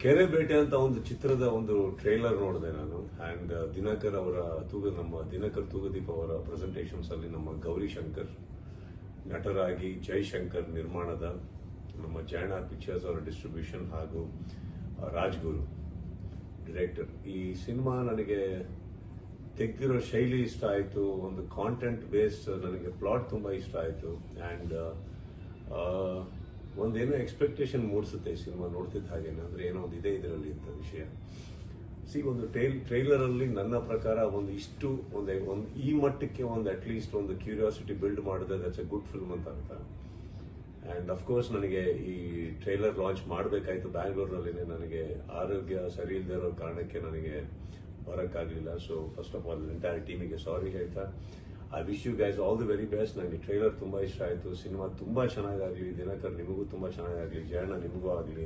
ಕೆರೆ ಬೇಟೆ ಅಂತ ಒಂದು ಚಿತ್ರದ ಒಂದು ಟ್ರೈಲರ್ ನೋಡಿದೆ ನಾನು. ಅಂಡ್ ದಿನಕರ್ ಅವರ ನಮ್ಮ ದಿನಕರ್ ತೂಗದೀಪ್ ಅವರ ಪ್ರೆಸೆಂಟೇಷನ್ಸ್ ಅಲ್ಲಿ ನಮ್ಮ ಗೌರಿ ಶಂಕರ್ ನಟರಾಗಿ, ಜೈಶಂಕರ್ ನಿರ್ಮಾಣದ, ನಮ್ಮ ಜೈನ ಪಿಕ್ಚರ್ಸ್ ಅವರ ಡಿಸ್ಟ್ರಿಬ್ಯೂಷನ್ ಹಾಗೂ ರಾಜ್ಗುರು ಡೈರೆಕ್ಟರ್. ಈ ಸಿನಿಮಾ ನನಗೆ ತೆಗೆದಿರೋ ಶೈಲಿ ಇಷ್ಟ ಆಯಿತು. ಒಂದು ಕಾಂಟೆಂಟ್ ಬೇಸ್ಡ್ ನನಗೆ ಪ್ಲಾಟ್ ತುಂಬಾ ಇಷ್ಟ ಆಯಿತು. ಅಂಡ್ ಒಂದೇನೋ ಎಕ್ಸ್ಪೆಕ್ಟೇಷನ್ ಮೂಡಿಸುತ್ತೆ ಈ ಸಿನಿಮಾ ನೋಡ್ತಿದ್ದ ಹಾಗೇನೆ. ಅಂದ್ರೆ ಏನೋ ಒಂದು ಇದೆ ಇದರಲ್ಲಿ ಅಂತ ವಿಷಯ. ಒಂದು ಟ್ರೈಲರ್ ಅಲ್ಲಿ ನನ್ನ ಪ್ರಕಾರ ಒಂದು ಈ ಮಟ್ಟಕ್ಕೆ ಒಂದು ಅಟ್ಲೀಸ್ಟ್ ಒಂದು ಕ್ಯೂರಿಯಾಸಿಟಿ ಬಿಲ್ಡ್ ಮಾಡಿದ್ರೆ ದಟ್ಸ್ ಎ ಗುಡ್ ಫಿಲ್ಮ್ ಅಂತ ಅರ್ಥ. ಅಂಡ್ ಅಫ್ಕೋರ್ಸ್ ನನಗೆ ಈ ಟ್ರೈಲರ್ ಲಾಂಚ್ ಮಾಡಬೇಕಾಯ್ತು ಬ್ಯಾಂಗ್ಳೂರಿನಲ್ಲಿ. ನನಗೆ ಆರೋಗ್ಯ ಸರಿ ಇಲ್ಲದೆ ಇರೋ ಕಾರಣಕ್ಕೆ ನನಗೆ ಬರೋಕ್ಕಾಗಲಿಲ್ಲ. So first of all entire ಟೀಮಿಗೆ ಸಾರಿ ಹೇಳ್ತಾ, I wish you guys all the very best. ನನಗೆ ಟ್ರೈಲರ್ ತುಂಬಾ ಇಷ್ಟ ಆಯಿತು. ಸಿನಿಮಾ ತುಂಬಾ ಚೆನ್ನಾಗಾಗಲಿ. ದಿನಕರ್ ನಿಮಗೂ ತುಂಬಾ ಚೆನ್ನಾಗಾಗಲಿ, ಜಯಣ್ಣ ನಿಮಗೂ ಆಗಲಿ,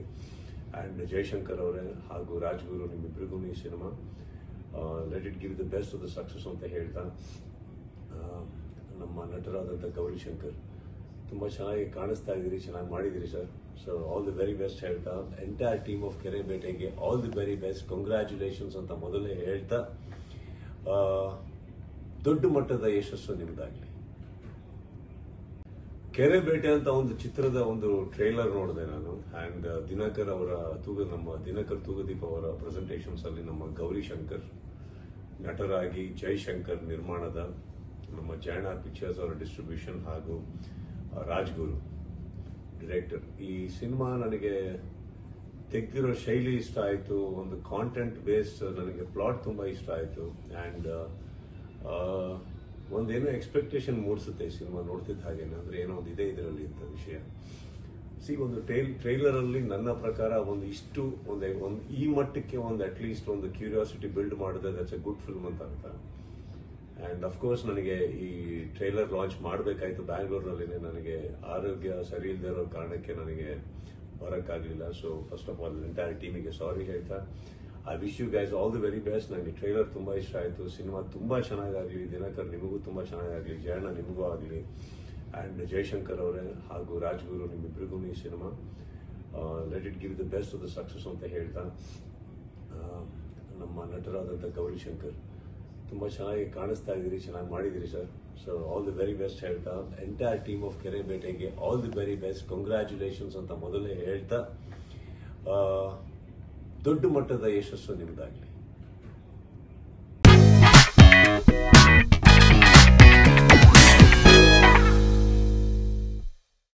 ಅಂಡ್ ಜಯಶಂಕರ್ ಅವರೇ ಹಾಗೂ ರಾಜ್ಗುರು ನಿಮ್ಮಿಬ್ಬರಿಗೂ ಈ cinema let it give the best of the success ಅಂತ ಹೇಳ್ತಾ, ನಮ್ಮ ನಟರಾದಂಥ ಗೌರಿ ಶಂಕರ್ ತುಂಬಾ ಚೆನ್ನಾಗಿ ಕಾಣಿಸ್ತಾ ಇದ್ದೀರಿ, ಚೆನ್ನಾಗಿ ಮಾಡಿದ್ದೀರಿ sir. So all the very best ಹೇಳ್ತಾ, ಎಂಟೈರ್ ಟೀಮ್ ಆಫ್ ಕೆರೆ ಬೇಟೆಗೆ all the very best, congratulations ಅಂತ ಮೊದಲೇ ಹೇಳ್ತಾ, ದೊಡ್ಡ ಮಟ್ಟದ ಯಶಸ್ಸು ನಿಮ್ದಾಗಲಿ. ಕೆರೆ ಬೇಟೆ ಅಂತ ಒಂದು ಚಿತ್ರದ ಒಂದು ಟ್ರೈಲರ್ ನೋಡಿದೆ ನಾನು. ಅಂಡ್ ದಿನಕರ್ ಅವರ ನಮ್ಮ ದಿನಕರ್ ತೂಗದೀಪ್ ಅವರ ಪ್ರೆಸೆಂಟೇಷನ್ಸ್ ಅಲ್ಲಿ ನಮ್ಮ ಗೌರಿ ಶಂಕರ್ ನಟರಾಗಿ, ಜೈಶಂಕರ್ ನಿರ್ಮಾಣದ, ನಮ್ಮ ಜೈನ ಪಿಕ್ಚರ್ಸ್ ಅವರ ಡಿಸ್ಟ್ರಿಬ್ಯೂಷನ್ ಹಾಗೂ ರಾಜ್ಗುರು ಡೈರೆಕ್ಟರ್. ಈ ಸಿನಿಮಾ ನನಗೆ ತೆಗೆದಿರೋ ಶೈಲಿ ಇಷ್ಟ ಆಯಿತು. ಒಂದು ಕಾಂಟೆಂಟ್ ಬೇಸ್ಡ್ ನನಗೆ ಪ್ಲಾಟ್ ತುಂಬಾ ಇಷ್ಟ ಆಯಿತು. ಅಂಡ್ ಒಂದೇನೋ ಎಕ್ಸ್ಪೆಕ್ಟೇಷನ್ ಮೂಡಿಸುತ್ತೆ ಈ ಸಿನಿಮಾ ನೋಡ್ತಿದ್ದ ಹಾಗೇನೆ. ಅಂದ್ರೆ ಏನೋ ಒಂದು ಇದೆ ಇದರಲ್ಲಿ ಅಂತ ವಿಷಯ. ಒಂದು ಟ್ರೈಲರ್ ಅಲ್ಲಿ ನನ್ನ ಪ್ರಕಾರ ಒಂದು ಈ ಮಟ್ಟಕ್ಕೆ ಒಂದು ಅಟ್ಲೀಸ್ಟ್ ಒಂದು ಕ್ಯೂರಿಯಾಸಿಟಿ ಬಿಲ್ಡ್ ಮಾಡಿದ್ರೆ ದಟ್ಸ್ ಎ ಗುಡ್ ಫಿಲ್ಮ್ ಅಂತ ಅರ್ಥ. ಅಂಡ್ ಅಫ್ಕೋರ್ಸ್ ನನಗೆ ಈ ಟ್ರೈಲರ್ ಲಾಂಚ್ ಮಾಡಬೇಕಾಯ್ತು ಬ್ಯಾಂಗ್ಳೂರಿನಲ್ಲಿ. ನನಗೆ ಆರೋಗ್ಯ ಸರಿ ಇಲ್ಲದೆ ಇರೋ ಕಾರಣಕ್ಕೆ ನನಗೆ ಬರೋಕ್ಕಾಗಲಿಲ್ಲ. So first of all entire ಟೀಮಿಗೆ ಸಾರಿ ಹೇಳ್ತಾ, I wish you guys all the very best. ನನಗೆ ಟ್ರೈಲರ್ ತುಂಬಾ ಇಷ್ಟ ಆಯಿತು. ಸಿನಿಮಾ ತುಂಬಾ ಚೆನ್ನಾಗಾಗಲಿ. ದಿನಕರ್ ನಿಮಗೂ ತುಂಬಾ ಚೆನ್ನಾಗಾಗಲಿ, ಜಯಣ್ಣ ನಿಮಗೂ ಆಗಲಿ, ಅಂಡ್ ಜಯಶಂಕರ್ ಅವರೇ ಹಾಗೂ ರಾಜ್ಗುರು ನಿಮ್ಮಿಬ್ಬರಿಗೂ ಈ cinema let it give the best of the success ಅಂತ ಹೇಳ್ತಾ, ನಮ್ಮ ನಟರಾದಂಥ ಗೌರಿ ಶಂಕರ್ ತುಂಬಾ ಚೆನ್ನಾಗಿ ಕಾಣಿಸ್ತಾ ಇದ್ದೀರಿ, ಚೆನ್ನಾಗಿ ಮಾಡಿದ್ದೀರಿ sir. So all the very best ಹೇಳ್ತಾ, ಎಂಟೈರ್ ಟೀಮ್ ಆಫ್ ಕೆರೆ ಬೇಟೆಗೆ all the very best, congratulations ಅಂತ ಮೊದಲೇ ಹೇಳ್ತಾ, ದೊಡ್ಡ ಮಟ್ಟದ ಯಶಸ್ಸು ನಿಮ್ದಾಗಲಿ.